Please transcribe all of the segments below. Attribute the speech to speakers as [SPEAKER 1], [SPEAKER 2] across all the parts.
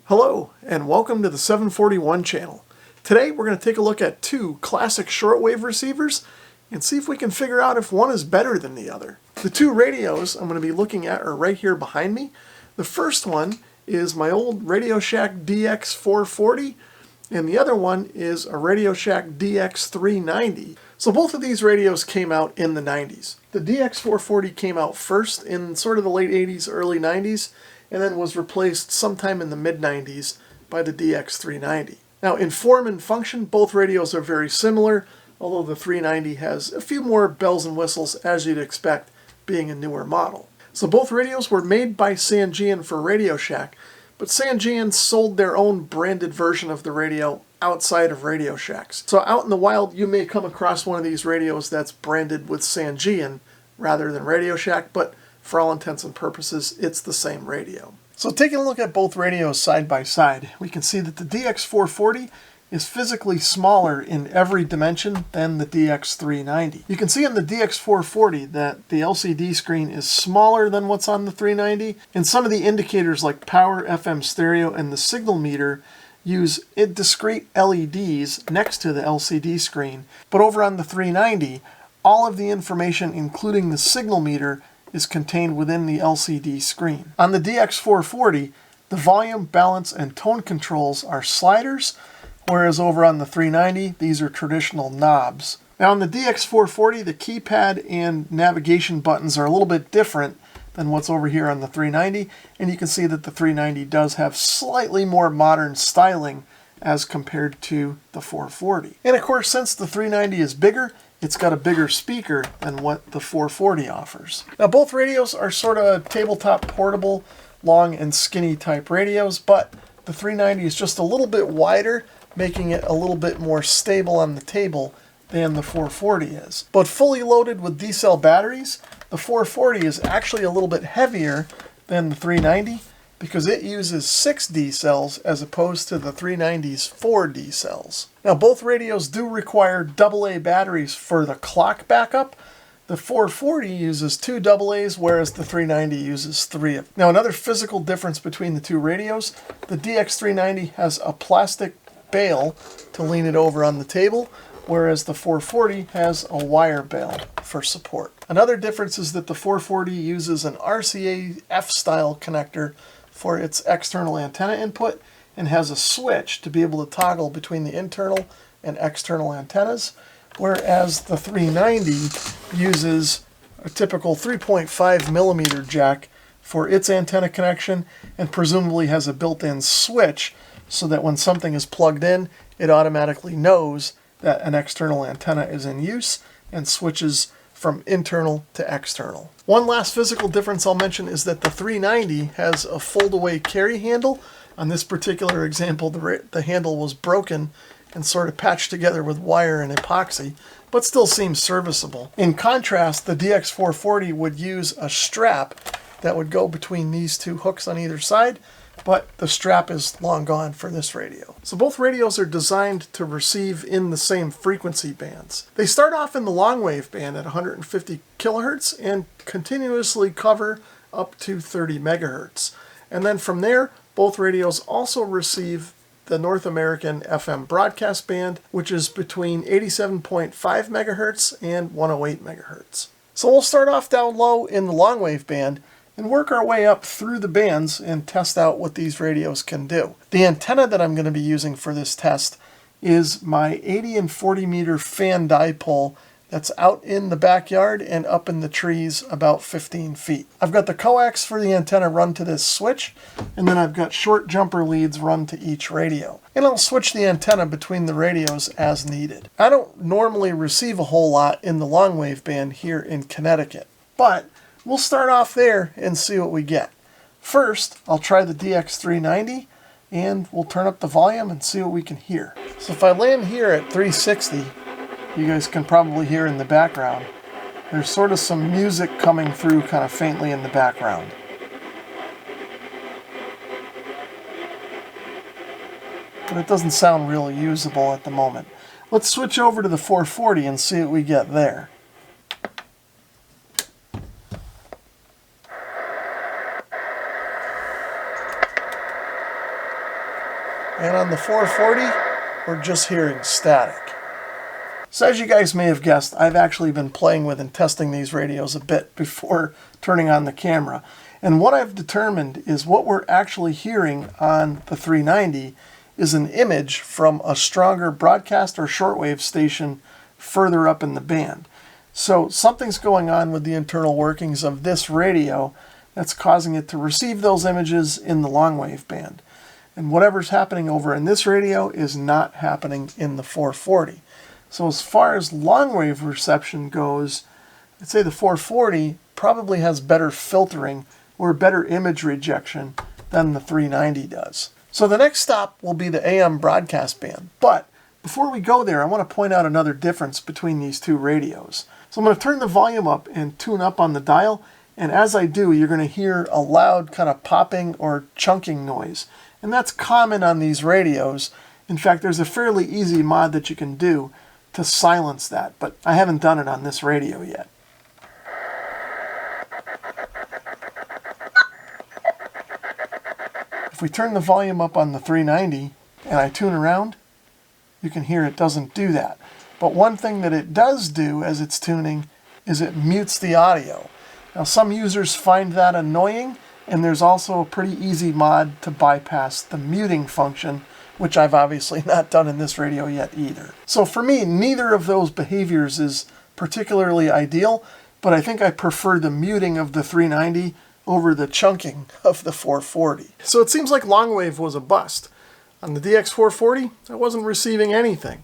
[SPEAKER 1] Hello, and welcome to the 741 channel. Today we're going to take a look at two classic shortwave receivers and see if we can figure out if one is better than the other. The two radios I'm going to be looking at are right here behind me. The first one is my old Radio Shack DX-440, and the other one is a Radio Shack DX-390. So both of these radios came out in the 90s. The DX-440 came out first in sort of the late 80s, early 90s, and then was replaced sometime in the mid-90s by the DX-390. Now, in form and function, both radios are very similar, although the 390 has a few more bells and whistles, as you'd expect, being a newer model. So both radios were made by Sangean for Radio Shack, but Sangean sold their own branded version of the radio outside of Radio Shack's. So out in the wild, you may come across one of these radios that's branded with Sangean rather than Radio Shack, but for all intents and purposes, it's the same radio. So taking a look at both radios side by side, we can see that the DX440 is physically smaller in every dimension than the DX390. You can see on the DX440 that the LCD screen is smaller than what's on the 390, and some of the indicators like power, FM stereo, and the signal meter use discrete LEDs next to the LCD screen. But over on the 390, all of the information, including the signal meter, is contained within the LCD screen. On the DX440, the volume, balance, and tone controls are sliders, whereas over on the 390, these are traditional knobs. Now on the DX440, the keypad and navigation buttons are a little bit different than what's over here on the 390, and you can see that the 390 does have slightly more modern styling as compared to the 440. And of course, since the 390 is bigger, it's got a bigger speaker than what the 440 offers. Now both radios are sort of tabletop portable, long and skinny type radios, but the 390 is just a little bit wider, making it a little bit more stable on the table than the 440 is. But fully loaded with D-cell batteries, the 440 is actually a little bit heavier than the 390 because it uses 6 D-cells as opposed to the 390's 4 D-cells. Now both radios do require AA batteries for the clock backup. The 440 uses 2 AA's, whereas the 390 uses 3 of them. Now another physical difference between the two radios, the DX390 has a plastic bail to lean it over on the table, whereas the 440 has a wire bail for support. Another difference is that the 440 uses an RCA F-style connector for its external antenna input and has a switch to be able to toggle between the internal and external antennas, whereas the 390 uses a typical 3.5 millimeter jack for its antenna connection and presumably has a built-in switch so that when something is plugged in, it automatically knows that an external antenna is in use and switches from internal to external. One last physical difference I'll mention is that the 390 has a fold-away carry handle. On this particular example, the handle was broken and sort of patched together with wire and epoxy, but still seems serviceable. In contrast, the DX440 would use a strap that would go between these two hooks on either side, but the strap is long gone for this radio. So both radios are designed to receive in the same frequency bands. They start off in the long wave band at 150 kilohertz and continuously cover up to 30 megahertz. And then from there, both radios also receive the North American FM broadcast band, which is between 87.5 megahertz and 108 megahertz. So we'll start off down low in the long wave band and work our way up through the bands and test out what these radios can do. The antenna that I'm going to be using for this test is my 80 and 40 meter fan dipole that's out in the backyard and up in the trees about 15 feet. I've got the coax for the antenna run to this switch, and then I've got short jumper leads run to each radio. And I'll switch the antenna between the radios as needed. I don't normally receive a whole lot in the long wave band here in Connecticut, but we'll start off there and see what we get. First, I'll try the DX390 and we'll turn up the volume and see what we can hear. So if I land here at 360, you guys can probably hear in the background, there's sort of some music coming through kind of faintly in the background. But it doesn't sound really usable at the moment. Let's switch over to the 440 and see what we get there. And on the 440, we're just hearing static. So as you guys may have guessed, I've actually been playing with and testing these radios a bit before turning on the camera. And what I've determined is what we're actually hearing on the 390 is an image from a stronger broadcast or shortwave station further up in the band. So something's going on with the internal workings of this radio that's causing it to receive those images in the long wave band. And whatever's happening over in this radio is not happening in the 440. So as far as long wave reception goes, I'd say the 440 probably has better filtering or better image rejection than the 390 does. So the next stop will be the AM broadcast band. But before we go there, I want to point out another difference between these two radios. So I'm going to turn the volume up and tune up on the dial. And as I do, you're going to hear a loud kind of popping or chunking noise. And that's common on these radios. In fact, there's a fairly easy mod that you can do to silence that, but I haven't done it on this radio yet. If we turn the volume up on the 390 and I tune around, you can hear it doesn't do that. But one thing that it does do as it's tuning is it mutes the audio. Now some users find that annoying, and there's also a pretty easy mod to bypass the muting function, which I've obviously not done in this radio yet either. So for me, neither of those behaviors is particularly ideal, but I think I prefer the muting of the 390 over the chunking of the 440. So it seems like long wave was a bust. On the DX-440, I wasn't receiving anything.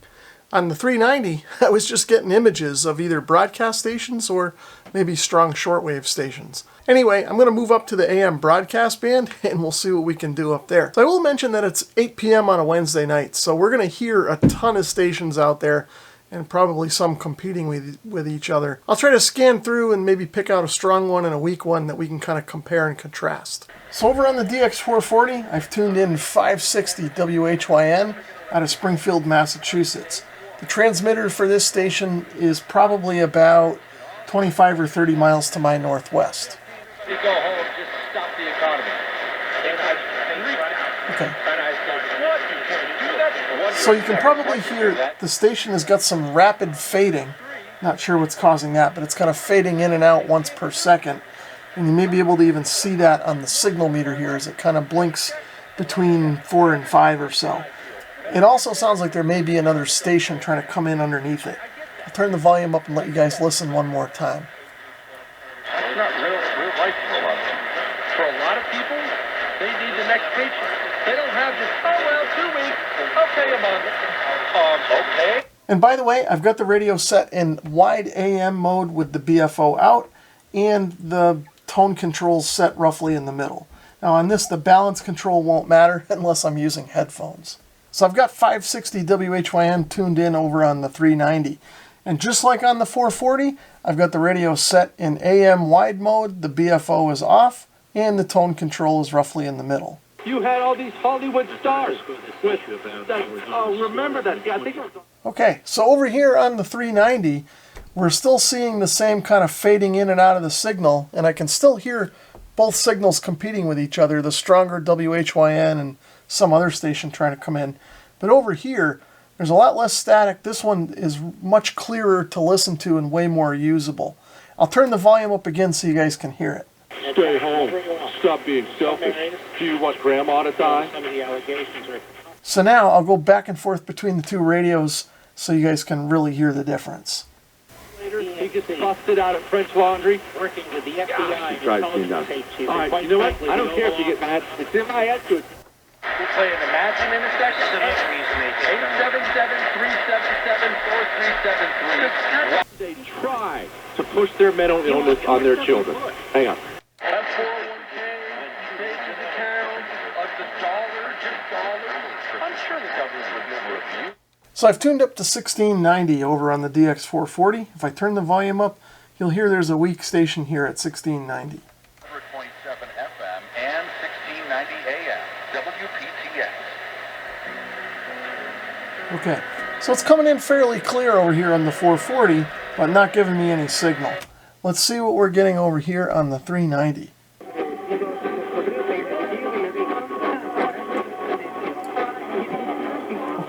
[SPEAKER 1] On the 390, I was just getting images of either broadcast stations or maybe strong shortwave stations. Anyway, I'm going to move up to the AM broadcast band and we'll see what we can do up there. So I will mention that it's 8 p.m. on a Wednesday night, so we're going to hear a ton of stations out there and probably some competing with each other. I'll try to scan through and maybe pick out a strong one and a weak one that we can kind of compare and contrast. So over on the DX-440, I've tuned in 560 WHYN out of Springfield, Massachusetts. The transmitter for this station is probably about 25 or 30 miles to my northwest.
[SPEAKER 2] You go home, just stop the economy.
[SPEAKER 1] Okay. So you can probably hear the station has got some rapid fading. Not sure what's causing that, but it's kind of fading in and out once per second. And you may be able to even see that on the signal meter here as it kind of blinks between 4 and 5 or so. It also sounds like there may be another station trying to come in underneath it. I'll turn the volume up and let you guys listen one more time.
[SPEAKER 2] That's not real life for a lot of them. For a lot of people, they need the next paycheck. They don't have this, oh well, 2 weeks, okay, a month. Okay.
[SPEAKER 1] And by the way, I've got the radio set in wide AM mode with the BFO out and the tone controls set roughly in the middle. Now on this, the balance control won't matter unless I'm using headphones. So I've got 560 WHYN tuned in over on the 390. And just like on the 440, I've got the radio set in AM wide mode, the BFO is off, and the tone control is roughly in the middle.
[SPEAKER 2] You had all these Hollywood stars with that, oh, remember that? Yeah, I think it was...
[SPEAKER 1] Okay, so over here on the 390, we're still seeing the same kind of fading in and out of the signal, and I can still hear both signals competing with each other, the stronger WHYN and some other station trying to come in. But over here, there's a lot less static. This one is much clearer to listen to and way more usable. I'll turn the volume up again so you guys can hear it.
[SPEAKER 2] Stay home. Stop being selfish. Do you want Grandma to die?
[SPEAKER 1] So now I'll go back and forth between the two radios so you guys can really hear the difference.
[SPEAKER 2] He gets busted out at French Laundry. Working with the FBI. All right, you know what? I don't care if you get mad. It's in my head. We'll play an Imagine in a second. 877-377-4373. They try to push their mental illness on their children. Hang on. That 401k, savings account, the dollar, just dollars. I'm sure the government would never review.
[SPEAKER 1] So I've tuned up to 1690 over on the DX-440. If I turn the volume up, you'll hear there's a weak station here at 1690.
[SPEAKER 3] 27 FM and 1690 AM, WPTX.
[SPEAKER 1] Okay, so it's coming in fairly clear over here on the 440, but not giving me any signal. Let's see what we're getting over here on the 390.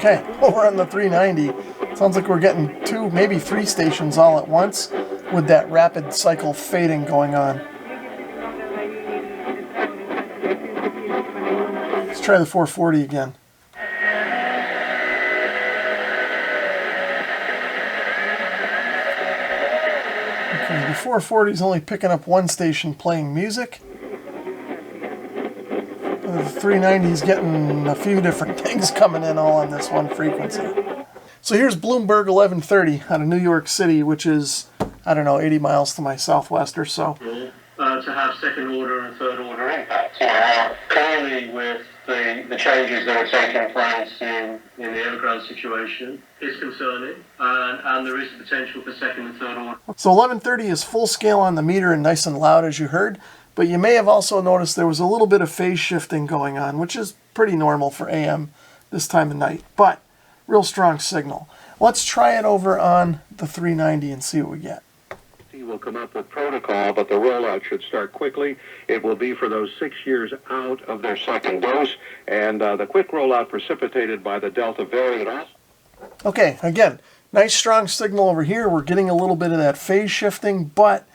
[SPEAKER 1] Okay, over on the 390, sounds like we're getting 2, maybe 3 stations all at once with that rapid cycle fading going on. Let's try the 440 again. Okay, the 440 is only picking up 1 station playing music. The 390 is getting a few different things coming in all on this one frequency. So here's Bloomberg 1130 out of New York City, which is, I don't know, 80 miles to my southwest or so.
[SPEAKER 4] To have second order and third order impacts. Clearly with the changes that are taking place in the Evergrande situation is concerning, and there is potential for second and third order.
[SPEAKER 1] So 1130 is full scale on the meter and nice and loud, as you heard. But you may have also noticed there was a little bit of phase shifting going on, which is pretty normal for AM this time of night, but real strong signal. Let's try it over on the 390 and see what we get.
[SPEAKER 5] Will come up with protocol, but the rollout should start quickly. It will be for those 6 years out of their second dose, and the quick rollout precipitated by the Delta variant.
[SPEAKER 1] Okay, again, nice strong signal over here. We're getting a little bit of that phase shifting, but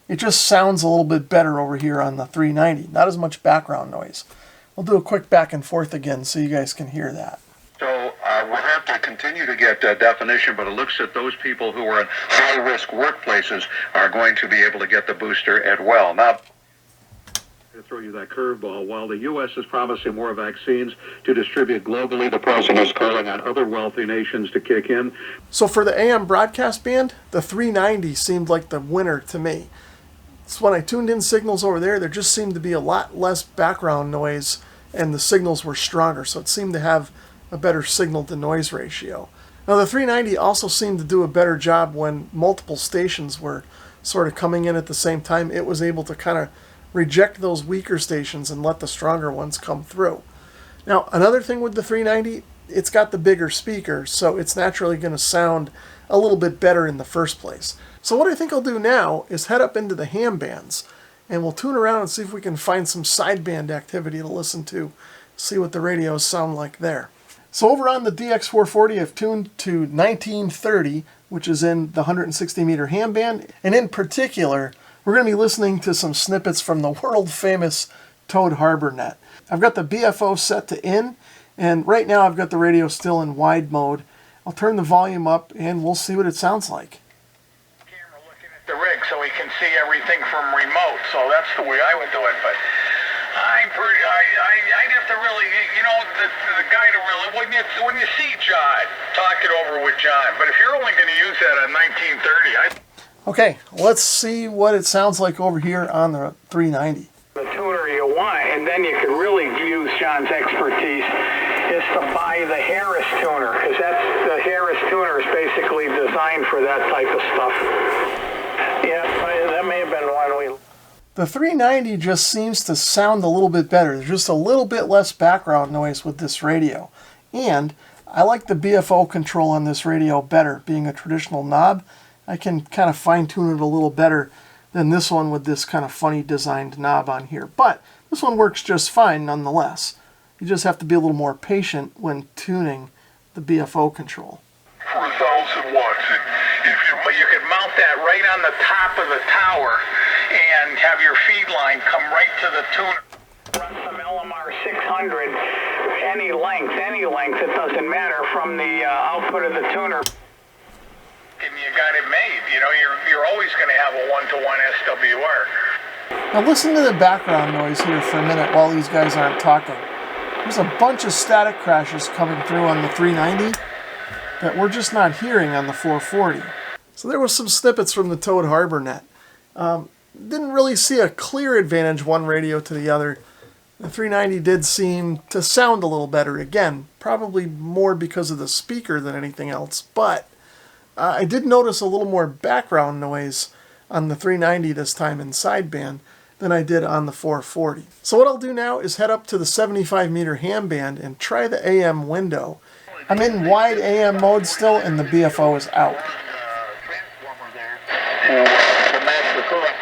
[SPEAKER 1] it just sounds a little bit better over here on the 390. Not as much background noise. We'll do a quick back and forth again so you guys can hear that.
[SPEAKER 3] So we'll have to continue to get definition, but it looks at those people who are in high-risk workplaces are going to be able to get the booster as well. Now,
[SPEAKER 5] To throw you that curveball, while the U.S. is promising more vaccines to distribute globally, the president is calling on other wealthy nations to kick in.
[SPEAKER 1] So for the AM broadcast band, the 390 seemed like the winner to me. So when I tuned in signals over there just seemed to be a lot less background noise, and the signals were stronger, so it seemed to have a better signal-to-noise ratio. Now the 390 also seemed to do a better job when multiple stations were sort of coming in at the same time. It was able to kind of reject those weaker stations and let the stronger ones come through. Now another thing with the 390, it's got the bigger speaker, so it's naturally going to sound a little bit better in the first place. So what I think I'll do now is head up into the ham bands, and we'll tune around and see if we can find some sideband activity to listen to, see what the radios sound like there. So over on the DX-440, I've tuned to 1930, which is in the 160 meter ham band, and in particular, we're going to be listening to some snippets from the world-famous Toad Harbor net. I've got the BFO set to in, and right now I've got the radio still in wide mode. I'll turn the volume up, and we'll see what it sounds like.
[SPEAKER 6] Camera looking at the rig so he can see everything from remote, so that's the way I would do it, but I'd have to really, the guy to really, when you see John, talk it over with John, but if you're only going to use that on 1930,
[SPEAKER 1] Okay, let's see what it sounds like over here on the 390.
[SPEAKER 6] the tuner you want, and then you could really use John's expertise, is to buy the Harris tuner, because the Harris tuner is basically designed for that type of stuff. Yeah, that may have been one we...
[SPEAKER 1] The 390 just seems to sound a little bit better. There's just a little bit less background noise with this radio. And I like the BFO control on this radio better. Being a traditional knob, I can kind of fine-tune it a little better than this one with this kind of funny designed knob on here. But this one works just fine nonetheless. You just have to be a little more patient when tuning the BFO control.
[SPEAKER 6] For 1,000 watts, you could mount that right on the top of the tower and have your feed line come right to the tuner. Run some LMR 600, any length, it doesn't matter, from the output of the tuner. And you got it made. You're always going to have a one-to-one SWR.
[SPEAKER 1] Now listen to the background noise here for a minute while these guys aren't talking. There's a bunch of static crashes coming through on the 390 that we're just not hearing on the 440. So there was some snippets from the Toad Harbor net. Didn't really see a clear advantage one radio to the other. The 390 did seem to sound a little better. Again, probably more because of the speaker than anything else, but I did notice a little more background noise on the 390 this time in sideband than I did on the 440. So what I'll do now is head up to the 75 meter ham band and try the AM window. I'm in wide AM mode still, and the BFO is out.
[SPEAKER 3] transformer there to match the current.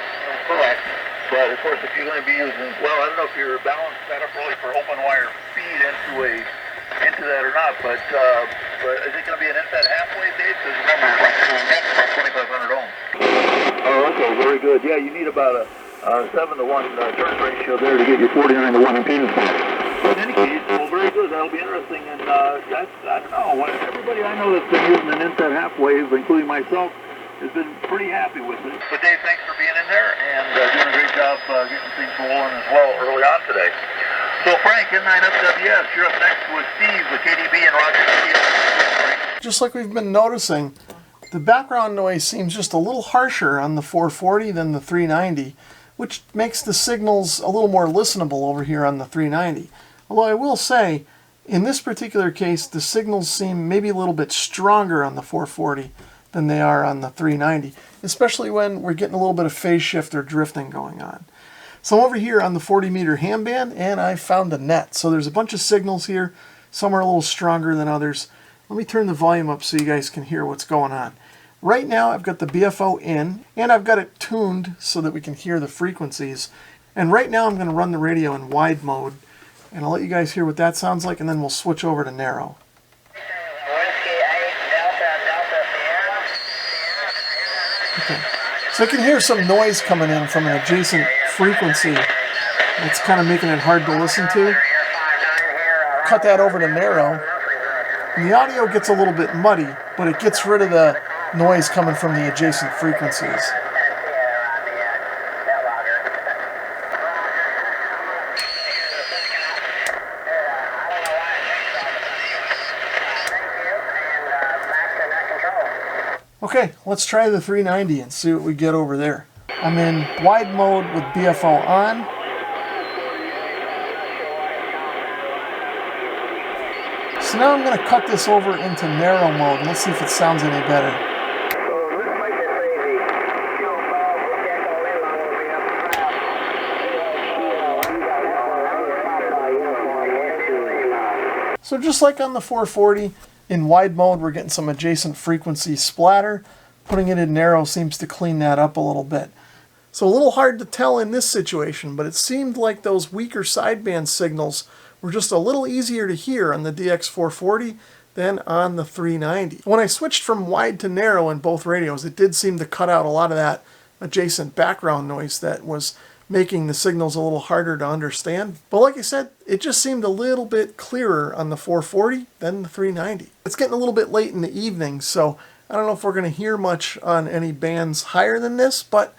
[SPEAKER 3] But of course, if you're going to be using, I don't know if you're balanced that up really for open wire feed into to that or not, but is it going to be an inside halfway, Dave? Because remember, it's like 2,500 ohms. Oh, okay, very good. Yeah, you need about a 7-to-1 turn ratio there to get your 49-to-1 impedance. In any case, well, very good. That'll be interesting. And I don't know. Everybody I know that's been using an inside half wave, including myself, has been pretty happy with it. But Dave, thanks for being in there and doing a great job getting things rolling as well early on today. So Frank, N9FWS, you're up next with Steve with KDB and Roger.
[SPEAKER 1] Just like we've been noticing, the background noise seems just a little harsher on the 440 than the 390, which makes the signals a little more listenable over here on the 390. Although I will say, in this particular case, the signals seem maybe a little bit stronger on the 440 than they are on the 390, especially when we're getting a little bit of phase shift or drifting going on. So I'm over here on the 40 meter handband, and I found a net. So there's a bunch of signals here. Some are a little stronger than others. Let me turn the volume up so you guys can hear what's going on. Right now I've got the BFO in, and I've got it tuned so that we can hear the frequencies. And right now I'm going to run the radio in wide mode, and I'll let you guys hear what that sounds like, and then we'll switch over to narrow. Okay. So I can hear some noise coming in from an adjacent frequency. It's kind of making it hard to listen to. Cut that over to narrow. And the audio gets a little bit muddy, but it gets rid of the noise coming from the adjacent frequencies. Okay, let's try the 390 and see what we get over there. I'm in wide mode with BFO on. So now I'm going to cut this over into narrow mode, and let's see if it sounds any better. So just like on the 440, in wide mode we're getting some adjacent frequency splatter. Putting it in narrow seems to clean that up a little bit. So a little hard to tell in this situation, but it seemed like those weaker sideband signals were just a little easier to hear on the DX-440 than on the 390. When I switched from wide to narrow in both radios, it did seem to cut out a lot of that adjacent background noise that was making the signals a little harder to understand. But like I said, it just seemed a little bit clearer on the 440 than the 390. It's getting a little bit late in the evening, so I don't know if we're going to hear much on any bands higher than this, but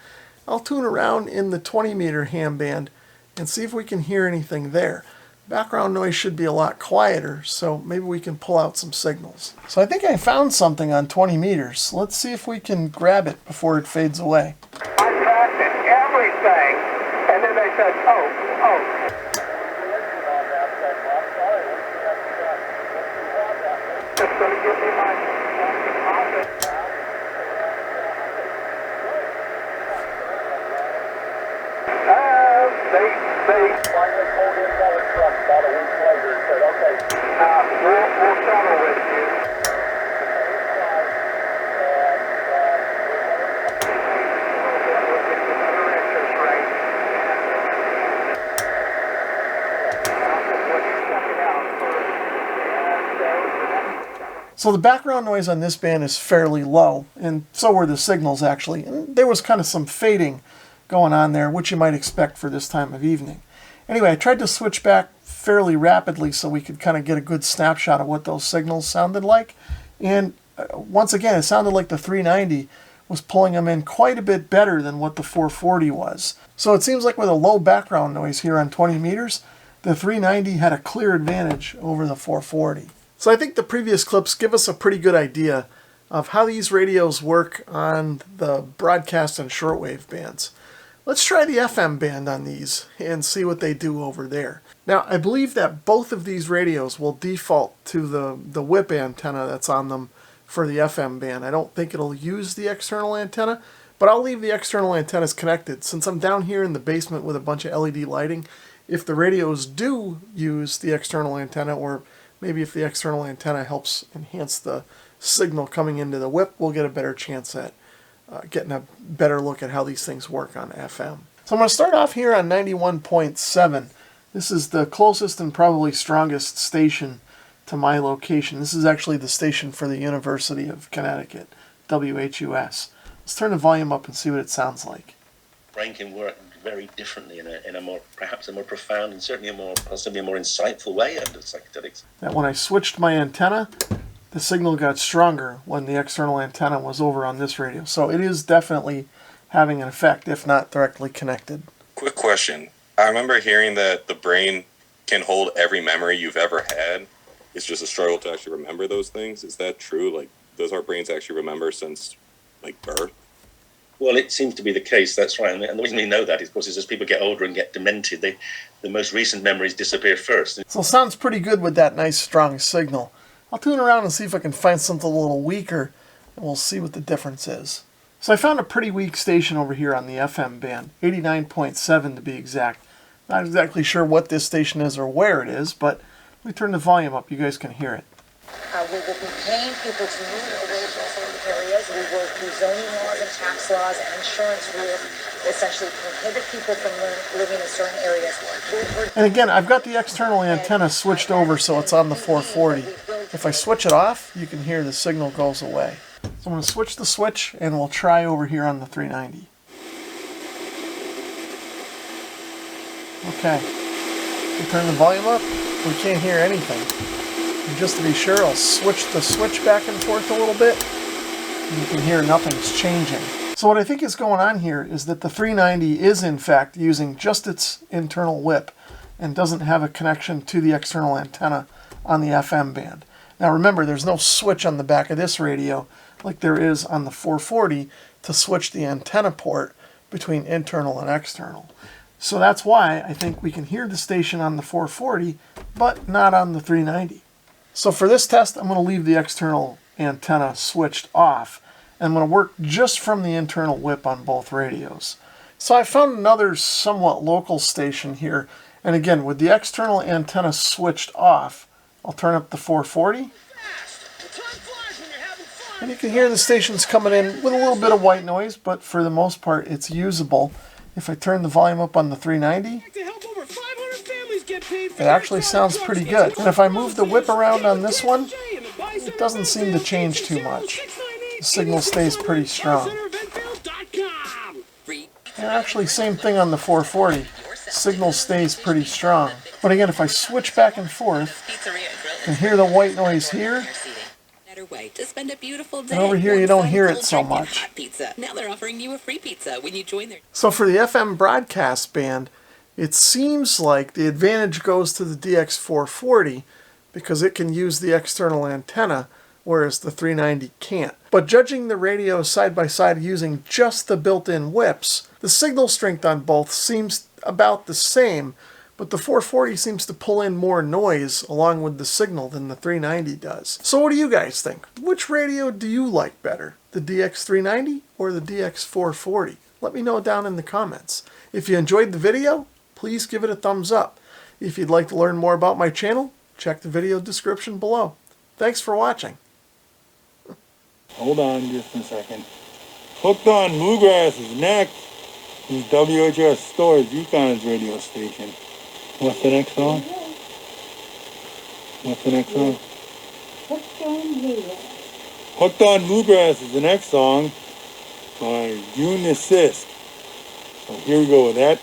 [SPEAKER 1] I'll tune around in the 20 meter handband and see if we can hear anything there. Background noise should be a lot quieter, so maybe we can pull out some signals. So I think I found something on 20 meters. Let's see if we can grab it before it fades away.
[SPEAKER 6] I practiced everything, and then they said, oh. Just going to give me my office. They finally pulled in another truck about a week later and said, okay, we'll settle with you.
[SPEAKER 1] So the background noise on this band is fairly low, and so were the signals actually. And there was kind of some fading going on there, which you might expect for this time of evening. Anyway, I tried to switch back fairly rapidly so we could kind of get a good snapshot of what those signals sounded like. And once again, it sounded like the 390 was pulling them in quite a bit better than what the 440 was. So it seems like with a low background noise here on 20 meters, the 390 had a clear advantage over the 440. So I think the previous clips give us a pretty good idea of how these radios work on the broadcast and shortwave bands. Let's try the FM band on these and see what they do over there. Now, I believe that both of these radios will default to the whip antenna that's on them for the FM band. I don't think it'll use the external antenna, but I'll leave the external antennas connected. Since I'm down here in the basement with a bunch of LED lighting, if the radios do use the external antenna, or maybe if the external antenna helps enhance the signal coming into the whip, we'll get a better chance at getting a better look at how these things work on FM. So I'm going to start off here on 91.7. This is the closest and probably strongest station to my location. This is actually the station for the University of Connecticut, WHUS. Let's turn the volume up and see what it sounds like.
[SPEAKER 7] Brain can work very differently in a more, perhaps a more profound and certainly possibly a more insightful way under psychedelics.
[SPEAKER 1] That when I switched my antenna, the signal got stronger when the external antenna was over on this radio. So it is definitely having an effect, if not directly connected.
[SPEAKER 8] Quick question. I remember hearing that the brain can hold every memory you've ever had. It's just a struggle to actually remember those things. Is that true? Like, does our brains actually remember since, like, birth?
[SPEAKER 7] Well, it seems to be the case, that's right. And the reason we know that, of course, is as people get older and get demented, the most recent memories disappear first.
[SPEAKER 1] So it sounds pretty good with that nice strong signal. I'll tune around and see if I can find something a little weaker, and we'll see what the difference is. So I found a pretty weak station over here on the FM band, 89.7 to be exact. Not exactly sure what this station is or where it is, but let me turn the volume up. You guys can hear it.
[SPEAKER 9] We will be paying people to move away from certain areas. We work through zoning laws and tax laws and insurance rules, essentially prohibit people from living in certain areas.
[SPEAKER 1] And again, I've got the external antenna switched over so it's on the 440. If I switch it off, you can hear the signal goes away. So I'm going to switch the switch and we'll try over here on the 390. Okay. We turn the volume up. We can't hear anything. And just to be sure, I'll switch the switch back and forth a little bit. And you can hear nothing's changing. So what I think is going on here is that the 390 is in fact using just its internal whip and doesn't have a connection to the external antenna on the FM band. Now remember, there's no switch on the back of this radio like there is on the 440 to switch the antenna port between internal and external. So that's why I think we can hear the station on the 440, but not on the 390. So for this test, I'm going to leave the external antenna switched off. And I'm going to work just from the internal whip on both radios. So I found another somewhat local station here. And again, with the external antenna switched off, I'll turn up the 440. And you can hear the stations coming in with a little bit of white noise, but for the most part, it's usable. If I turn the volume up on the 390, it actually sounds pretty good. And if I move the whip around on this one, it doesn't seem to change too much. The signal stays pretty strong. And actually, same thing on the 440. Signal stays pretty strong. But again, if I switch back and forth, you can hear the white noise here. And over here, you don't hear it so much.
[SPEAKER 10] Now they're offering you a free pizza when you join their...
[SPEAKER 1] So for the FM broadcast band, it seems like the advantage goes to the DX-440 because it can use the external antenna, whereas the 390 can't. But judging the radios side by side using just the built-in whips, the signal strength on both seems about the same, but the 440 seems to pull in more noise along with the signal than the 390 does. So what do you guys think? Which radio do you like better? The DX-390 or the DX-440? Let me know down in the comments. If you enjoyed the video, please give it a thumbs up. If you'd like to learn more about my channel, check the video description below. Thanks for watching.
[SPEAKER 11] Hold on just a second. Hooked on Bluegrass is next. This is WHUS Storage, Yukon's radio station. What's the next song? What's the next song? Hooked on Bluegrass is the next song by June Assist. So here we go with that.